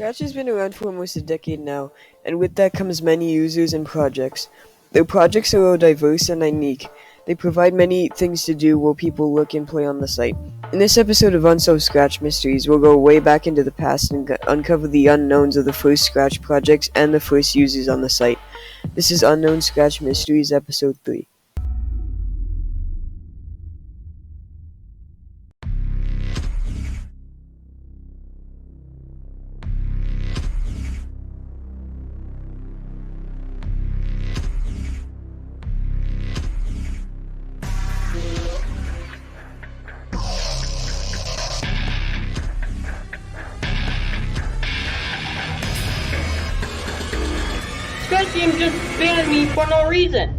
Scratch has been around for almost a decade now, and with that comes many users and projects. Their projects are all diverse and unique. They provide many things to do while people look and play on the site. In this episode of Unsolved Scratch Mysteries, we'll go way back into the past and uncover the unknowns of the first Scratch projects and the first users on the site. This is Unknown Scratch Mysteries, Episode 3. Scratch Game just banned me for no reason.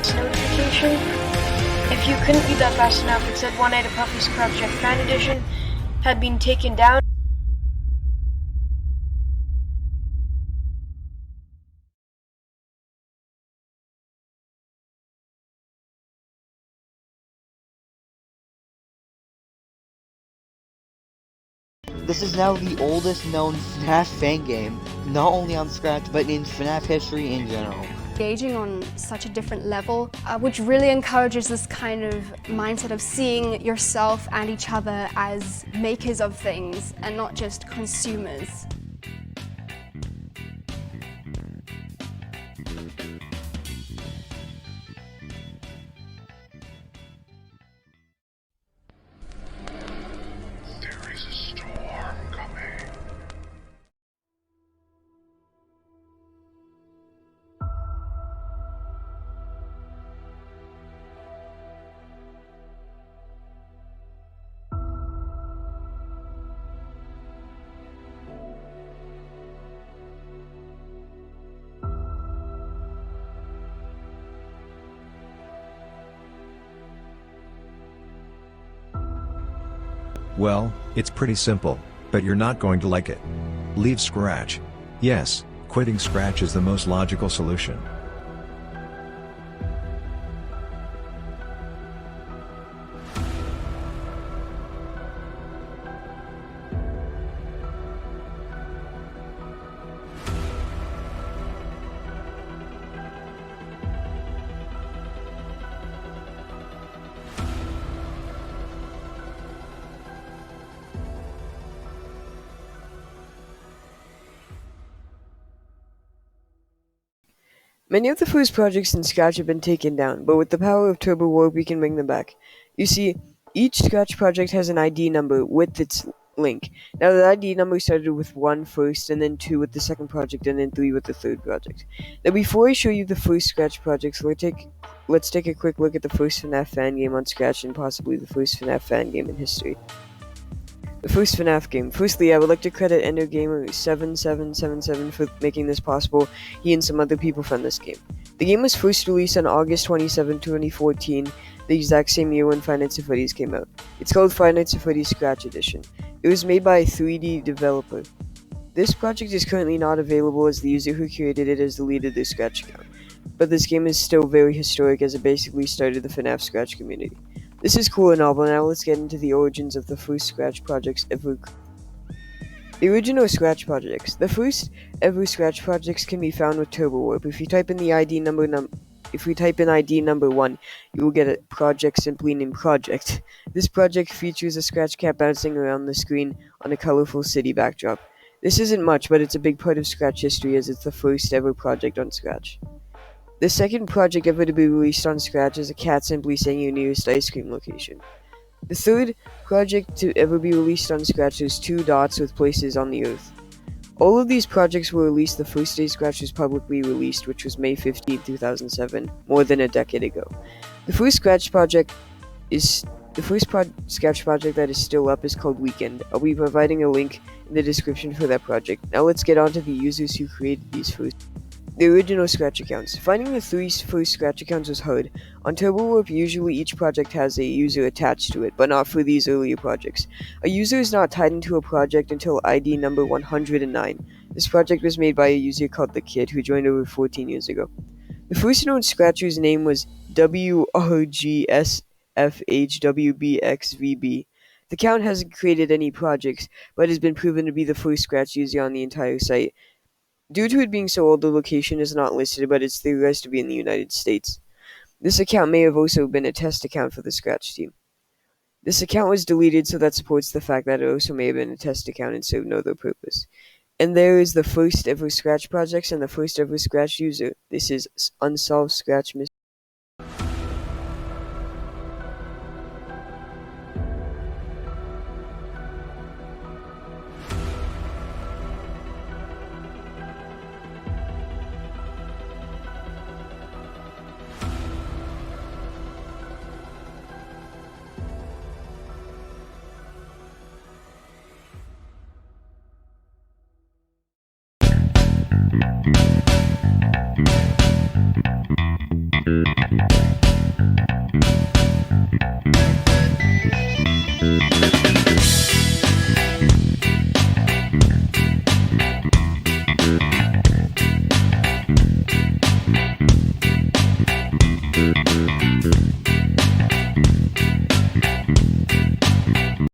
Notification. If you couldn't read that fast enough, it said 1A to Puffy's Project Fan Edition had been taken down. This is now the oldest known FNAF fan game, not only on Scratch, but in FNAF history in general. Engaging on such a different level, which really encourages this kind of mindset of seeing yourself and each other as makers of things and not just consumers. There is a storm coming. Well, it's pretty simple, but you're not going to like it. Leave Scratch. Yes, quitting Scratch is the most logical solution. Many of the first projects in Scratch have been taken down, but with the power of Turbo Warp we can bring them back. You see, each Scratch project has an ID number with its link. Now the ID number started with 1 first, and then 2 with the second project, and then 3 with the third project. Now before I show you the first Scratch projects, let's take a quick look at the first FNAF fan game on Scratch and possibly the first FNAF fan game in history. The first FNAF game. Firstly, I would like to credit EnderGamer7777 for making this possible. He and some other people found this game. The game was first released on August 27, 2014, the exact same year when Five Nights at Freddy's came out. It's called Five Nights at Freddy's Scratch Edition. It was made by a 3D developer. This project is currently not available as the user who created it has deleted their Scratch account, but this game is still very historic as it basically started the FNAF Scratch community. This is cool and all, but now let's get into the origins of the first Scratch projects ever. The original Scratch projects. The first ever Scratch projects can be found with Turbo Warp. If you type in ID number 1, you will get a project simply named Project. This project features a Scratch cat bouncing around the screen on a colorful city backdrop. This isn't much, but it's a big part of Scratch history as it's the first ever project on Scratch. The second project ever to be released on Scratch is a cat simply saying your nearest ice cream location. The third project to ever be released on Scratch is 2 dots with places on the Earth. All of these projects were released the first day Scratch was publicly released, which was May 15, 2007, more than a decade ago. The first Scratch project that is still up is called Weekend. I'll be providing a link in the description for that project. Now let's get on to the users who created these first. The original Scratch accounts. Finding the three first Scratch accounts was hard. On TurboWarp, usually each project has a user attached to it, but not for these earlier projects. A user is not tied into a project until ID number 109. This project was made by a user called The Kid, who joined over 14 years ago. The first known Scratcher's name was WRGSFHWBXVB. The account hasn't created any projects, but has been proven to be the first Scratch user on the entire site. Due to it being so old, the location is not listed, but it's theorized to be in the United States. This account may have also been a test account for the Scratch team. This account was deleted, so that supports the fact that it also may have been a test account and served no other purpose. And there is the first ever Scratch projects and the first ever Scratch user. This is Unsolved Scratch Mystery.